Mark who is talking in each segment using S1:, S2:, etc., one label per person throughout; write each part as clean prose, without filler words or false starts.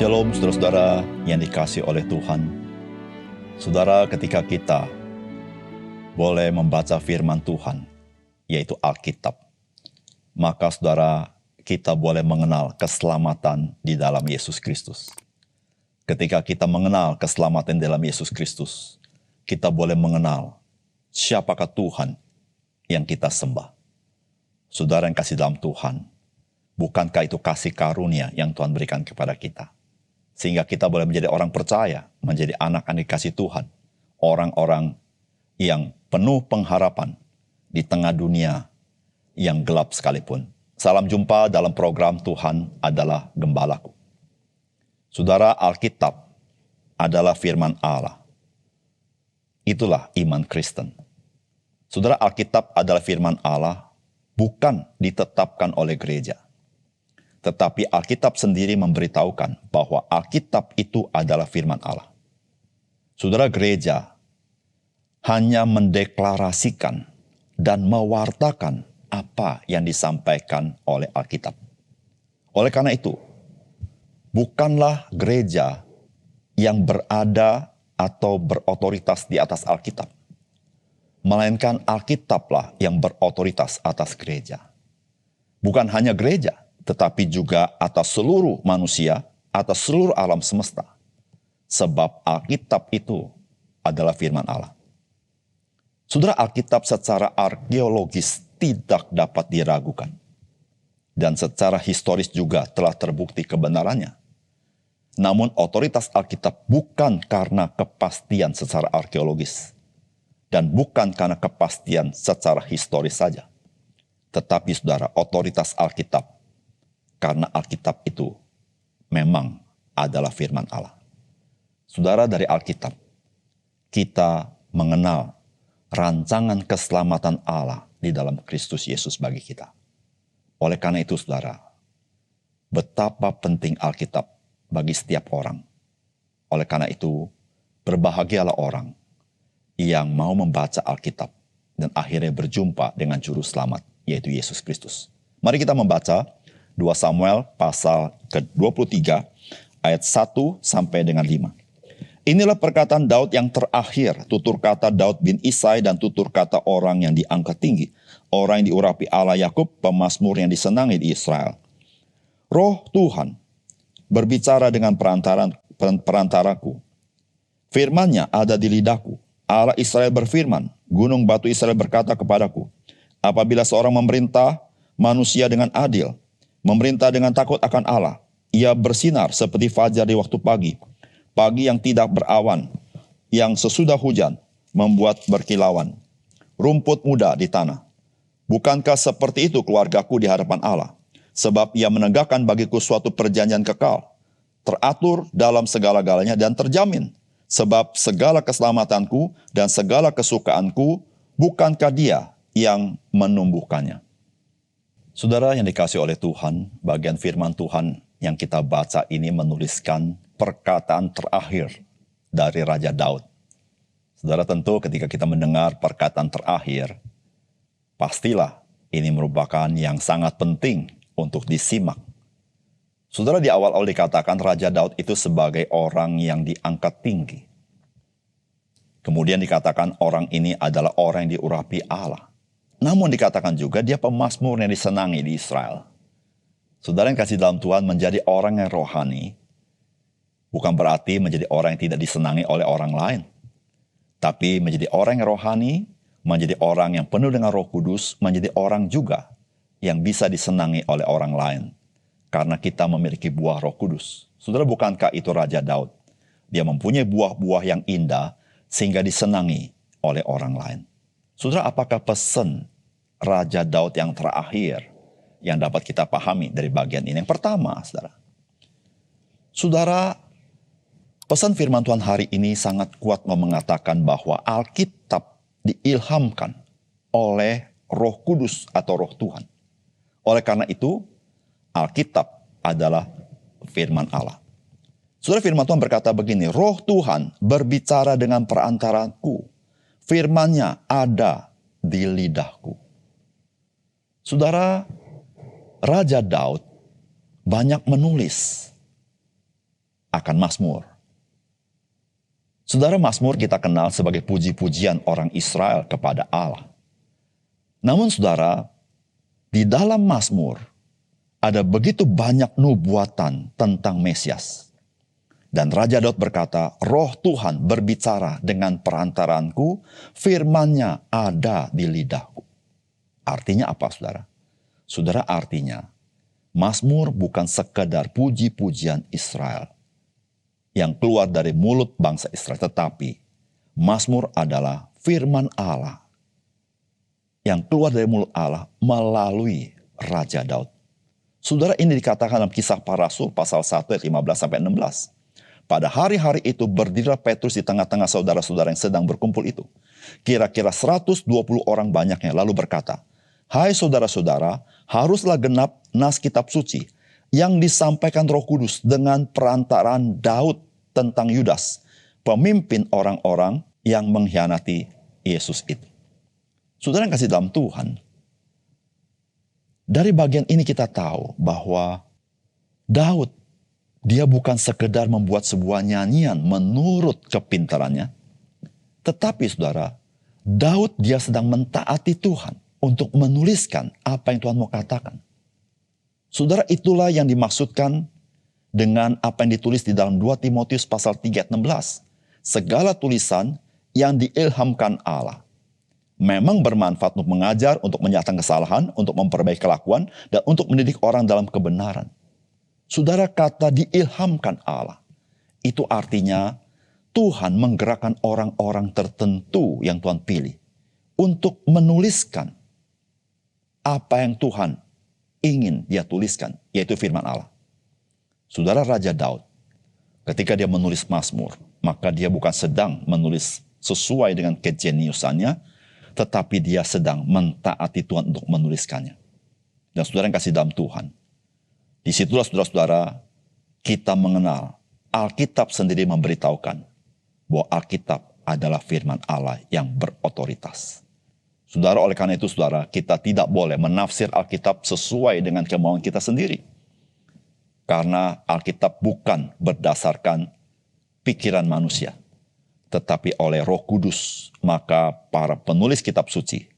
S1: Shalom saudara-saudara yang dikasihi oleh Tuhan. Saudara, ketika kita boleh membaca firman Tuhan, yaitu Alkitab, maka saudara, kita boleh mengenal keselamatan di dalam Yesus Kristus. Ketika kita mengenal keselamatan di dalam Yesus Kristus, kita boleh mengenal siapakah Tuhan yang kita sembah. Saudara yang kasih dalam Tuhan, bukankah itu kasih karunia yang Tuhan berikan kepada kita? Sehingga kita boleh menjadi orang percaya, menjadi anak-anak kasih Tuhan. Orang-orang yang penuh pengharapan di tengah dunia yang gelap sekalipun. Salam jumpa dalam program Tuhan adalah Gembalaku. Saudara, Alkitab adalah firman Allah. Itulah iman Kristen. Saudara, Alkitab adalah firman Allah, bukan ditetapkan oleh gereja. Tetapi Alkitab sendiri memberitahukan bahwa Alkitab itu adalah firman Allah. Saudara, gereja hanya mendeklarasikan dan mewartakan apa yang disampaikan oleh Alkitab. Oleh karena itu, bukanlah gereja yang berada atau berotoritas di atas Alkitab, melainkan Alkitablah yang berotoritas atas gereja. Bukan hanya gereja, tetapi juga atas seluruh manusia, atas seluruh alam semesta. Sebab Alkitab itu adalah firman Allah. Saudara, Alkitab secara arkeologis tidak dapat diragukan. Dan secara historis juga telah terbukti kebenarannya. Namun otoritas Alkitab bukan karena kepastian secara arkeologis. Dan bukan karena kepastian secara historis saja. Tetapi saudara, otoritas Alkitab karena Alkitab itu memang adalah firman Allah. Saudara, dari Alkitab, kita mengenal rancangan keselamatan Allah di dalam Kristus Yesus bagi kita. Oleh karena itu, saudara, betapa penting Alkitab bagi setiap orang. Oleh karena itu, berbahagialah orang yang mau membaca Alkitab dan akhirnya berjumpa dengan Juru Selamat, yaitu Yesus Kristus. Mari kita membaca 2 Samuel pasal ke-23 ayat 1 sampai dengan 5. Inilah perkataan Daud yang terakhir, tutur kata Daud bin Isai dan tutur kata orang yang diangkat tinggi, orang yang diurapi Allah Yakub, pemazmur yang disenangi di Israel. Roh Tuhan berbicara dengan perantaraku. Firman-Nya ada di lidahku. Allah Israel berfirman, gunung batu Israel berkata kepadaku, apabila seorang memerintah manusia dengan adil, memerintah dengan takut akan Allah, ia bersinar seperti fajar di waktu pagi, pagi yang tidak berawan, yang sesudah hujan membuat berkilauan, rumput muda di tanah. Bukankah seperti itu keluargaku di hadapan Allah? Sebab ia menegakkan bagiku suatu perjanjian kekal, teratur dalam segala-galanya dan terjamin. Sebab segala keselamatanku dan segala kesukaanku, bukankah Dia yang menumbuhkannya? Saudara yang dikasihi oleh Tuhan, bagian firman Tuhan yang kita baca ini menuliskan perkataan terakhir dari Raja Daud. Saudara, tentu ketika kita mendengar perkataan terakhir, pastilah ini merupakan yang sangat penting untuk disimak. Saudara, di awal-awal dikatakan Raja Daud itu sebagai orang yang diangkat tinggi. Kemudian dikatakan orang ini adalah orang yang diurapi Allah. Namun dikatakan juga dia pemazmur yang disenangi di Israel. Saudara yang kasih dalam Tuhan, menjadi orang yang rohani bukan berarti menjadi orang yang tidak disenangi oleh orang lain. Tapi menjadi orang yang rohani, menjadi orang yang penuh dengan Roh Kudus, menjadi orang juga yang bisa disenangi oleh orang lain. Karena kita memiliki buah Roh Kudus. Saudara, bukankah itu Raja Daud? Dia mempunyai buah-buah yang indah sehingga disenangi oleh orang lain. Saudara, apakah pesan Raja Daud yang terakhir yang dapat kita pahami dari bagian ini? Yang pertama, saudara, pesan firman Tuhan hari ini sangat kuat mengatakan bahwa Alkitab diilhamkan oleh Roh Kudus atau Roh Tuhan. Oleh karena itu, Alkitab adalah firman Allah. Saudara, firman Tuhan berkata begini, Roh Tuhan berbicara dengan perantaraku. Firman-Nya ada di lidahku. Saudara, Raja Daud banyak menulis akan mazmur. Saudara, mazmur kita kenal sebagai puji-pujian orang Israel kepada Allah. Namun saudara, di dalam mazmur ada begitu banyak nubuatan tentang Mesias. Dan Raja Daud berkata, Roh Tuhan berbicara dengan perantaranku, firman-Nya ada di lidahku. Artinya apa, saudara? Saudara, artinya mazmur bukan sekedar puji-pujian Israel yang keluar dari mulut bangsa Israel, tetapi mazmur adalah firman Allah yang keluar dari mulut Allah melalui Raja Daud. Saudara, ini dikatakan dalam Kisah Para Rasul pasal 1 ayat 15-16. Pada hari-hari itu berdirilah Petrus di tengah-tengah saudara-saudara yang sedang berkumpul itu. Kira-kira 120 orang banyaknya, lalu berkata, Hai saudara-saudara, haruslah genap nas kitab suci yang disampaikan Roh Kudus dengan perantaraan Daud tentang Yudas, pemimpin orang-orang yang mengkhianati Yesus itu. Saudara yang kasih dalam Tuhan, dari bagian ini kita tahu bahwa Daud, dia bukan sekedar membuat sebuah nyanyian menurut kepintarannya, tetapi saudara, Daud dia sedang mentaati Tuhan untuk menuliskan apa yang Tuhan mau katakan. Saudara, itulah yang dimaksudkan dengan apa yang ditulis di dalam 2 Timotius pasal 3 ayat 16. Segala tulisan yang diilhamkan Allah memang bermanfaat untuk mengajar, untuk menyatakan kesalahan, untuk memperbaiki kelakuan, dan untuk mendidik orang dalam kebenaran. Saudara, kata diilhamkan Allah, itu artinya Tuhan menggerakkan orang-orang tertentu yang Tuhan pilih untuk menuliskan apa yang Tuhan ingin dia tuliskan, yaitu firman Allah. Saudara, Raja Daud, ketika dia menulis mazmur, maka dia bukan sedang menulis sesuai dengan kejeniusannya, tetapi dia sedang mentaati Tuhan untuk menuliskannya. Dan saudara yang kasih dalam Tuhan, disitulah saudara-saudara kita mengenal Alkitab sendiri memberitahukan bahwa Alkitab adalah firman Allah yang berotoritas. Saudara, oleh karena itu saudara, kita tidak boleh menafsir Alkitab sesuai dengan kemauan kita sendiri. Karena Alkitab bukan berdasarkan pikiran manusia, tetapi oleh Roh Kudus. Maka para penulis kitab suci,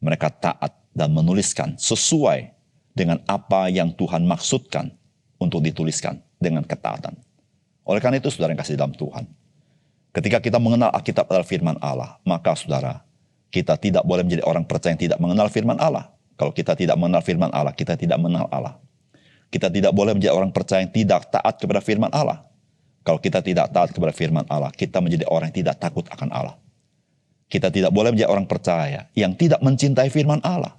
S1: mereka taat dan menuliskan sesuai dengan apa yang Tuhan maksudkan untuk dituliskan dengan ketaatan. Oleh karena itu saudara yang kasih dalam Tuhan, ketika kita mengenal Alkitab adalah firman Allah, maka saudara, kita tidak boleh menjadi orang percaya yang tidak mengenal firman Allah. Kalau kita tidak mengenal firman Allah, kita tidak mengenal Allah. Kita tidak boleh menjadi orang percaya yang tidak taat kepada firman Allah. Kalau kita tidak taat kepada firman Allah, kita menjadi orang yang tidak takut akan Allah. Kita tidak boleh menjadi orang percaya yang tidak mencintai firman Allah.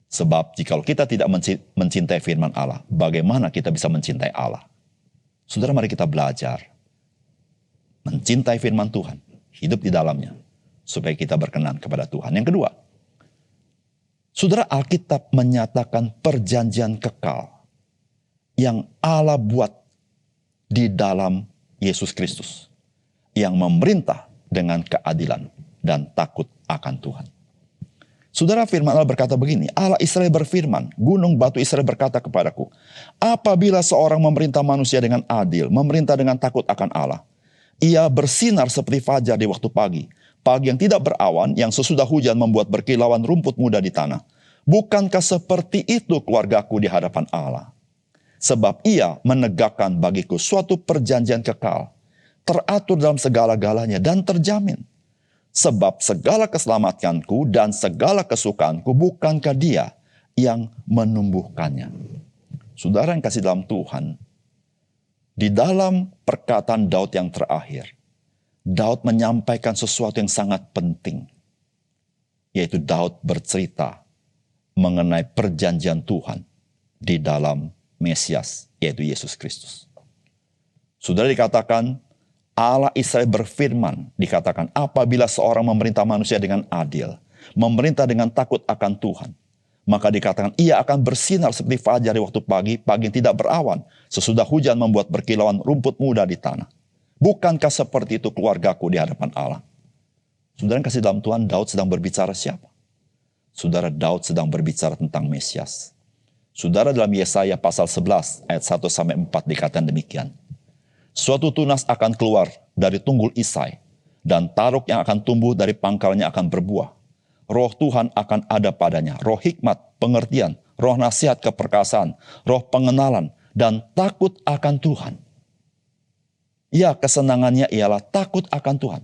S1: Sebab jikalau kita tidak mencintai firman Allah, bagaimana kita bisa mencintai Allah? Saudara, mari kita belajar mencintai firman Tuhan, hidup di dalamnya, supaya kita berkenan kepada Tuhan. Yang kedua, saudara, Alkitab menyatakan perjanjian kekal yang Allah buat di dalam Yesus Kristus, yang memerintah dengan keadilan dan takut akan Tuhan. Saudara, firman Allah berkata begini, Allah Israel berfirman, gunung batu Israel berkata kepadaku, apabila seorang memerintah manusia dengan adil, memerintah dengan takut akan Allah, ia bersinar seperti fajar di waktu pagi, pagi yang tidak berawan, yang sesudah hujan membuat berkilauan rumput muda di tanah. Bukankah seperti itu keluargaku di hadapan Allah? Sebab ia menegakkan bagiku suatu perjanjian kekal, teratur dalam segala-galanya dan terjamin. Sebab segala keselamatanku dan segala kesukaanku bukankah dia yang menumbuhkannya. Saudara yang kasih dalam Tuhan, di dalam perkataan Daud yang terakhir, Daud menyampaikan sesuatu yang sangat penting. Yaitu Daud bercerita mengenai perjanjian Tuhan di dalam Mesias, yaitu Yesus Kristus. Saudara, dikatakan Allah Israel berfirman, dikatakan apabila seorang memerintah manusia dengan adil, memerintah dengan takut akan Tuhan, maka dikatakan ia akan bersinar seperti fajar di waktu pagi, pagi yang tidak berawan, sesudah hujan membuat berkilauan rumput muda di tanah. Bukankah seperti itu keluargaku di hadapan Allah? Saudara yang kasih dalam Tuhan, Daud sedang berbicara siapa? Saudara, Daud sedang berbicara tentang Mesias. Saudara, dalam Yesaya pasal 11 ayat 1-4 dikatakan demikian. Suatu tunas akan keluar dari tunggul Isai, dan taruk yang akan tumbuh dari pangkalnya akan berbuah. Roh Tuhan akan ada padanya, roh hikmat, pengertian, roh nasihat keperkasaan, roh pengenalan, dan takut akan Tuhan. Ya, kesenangannya ialah takut akan Tuhan.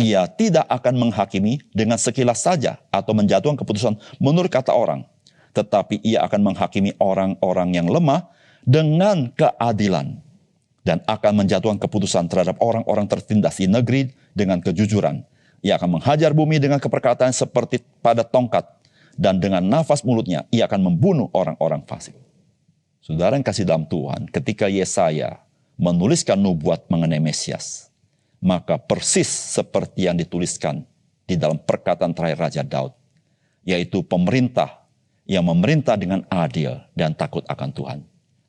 S1: Ia tidak akan menghakimi dengan sekilas saja atau menjatuhkan keputusan menurut kata orang, tetapi ia akan menghakimi orang-orang yang lemah dengan keadilan dan akan menjatuhkan keputusan terhadap orang-orang tertindas di negeri dengan kejujuran. Ia akan menghajar bumi dengan keperkataan seperti pada tongkat, dan dengan nafas mulutnya ia akan membunuh orang-orang fasik. Saudara yang kasih dalam Tuhan, ketika Yesaya menuliskan nubuat mengenai Mesias, maka persis seperti yang dituliskan di dalam perkataan terakhir Raja Daud, yaitu pemerintah yang memerintah dengan adil dan takut akan Tuhan.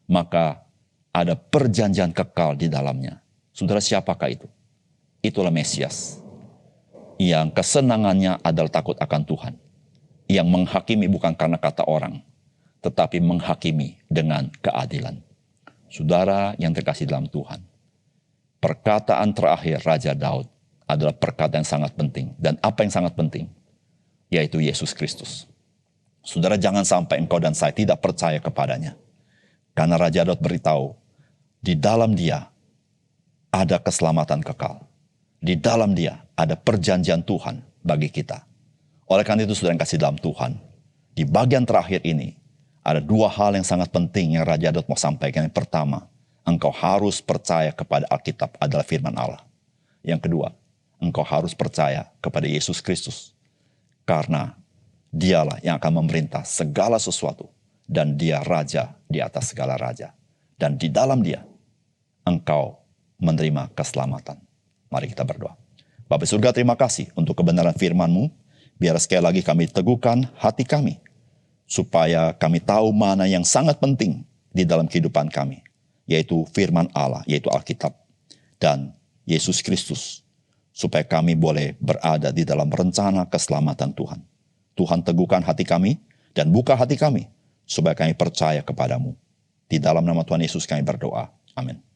S1: Maka ada perjanjian kekal di dalamnya. Saudara, siapakah itu? Itulah Mesias, yang kesenangannya adalah takut akan Tuhan, yang menghakimi bukan karena kata orang, tetapi menghakimi dengan keadilan. Saudara yang terkasih dalam Tuhan, perkataan terakhir Raja Daud adalah perkataan yang sangat penting. Dan apa yang sangat penting? Yaitu Yesus Kristus. Saudara, jangan sampai engkau dan saya tidak percaya kepadanya. Karena Raja Daud beritahu, di dalam dia ada keselamatan kekal. Di dalam dia ada perjanjian Tuhan bagi kita. Oleh karena itu, saudara yang kasih dalam Tuhan, di bagian terakhir ini, ada dua hal yang sangat penting yang Raja Daud mau sampaikan. Yang pertama, engkau harus percaya kepada Alkitab adalah firman Allah. Yang kedua, engkau harus percaya kepada Yesus Kristus. Karena dialah yang akan memerintah segala sesuatu. Dan dia raja di atas segala raja. Dan di dalam dia, engkau menerima keselamatan. Mari kita berdoa. Bapa surga, terima kasih untuk kebenaran firman-Mu. Biar sekali lagi kami teguhkan hati kami, supaya kami tahu mana yang sangat penting di dalam kehidupan kami, yaitu firman Allah, yaitu Alkitab, dan Yesus Kristus, supaya kami boleh berada di dalam rencana keselamatan Tuhan. Tuhan, teguhkan hati kami dan buka hati kami, supaya kami percaya kepadamu. Di dalam nama Tuhan Yesus kami berdoa. Amin.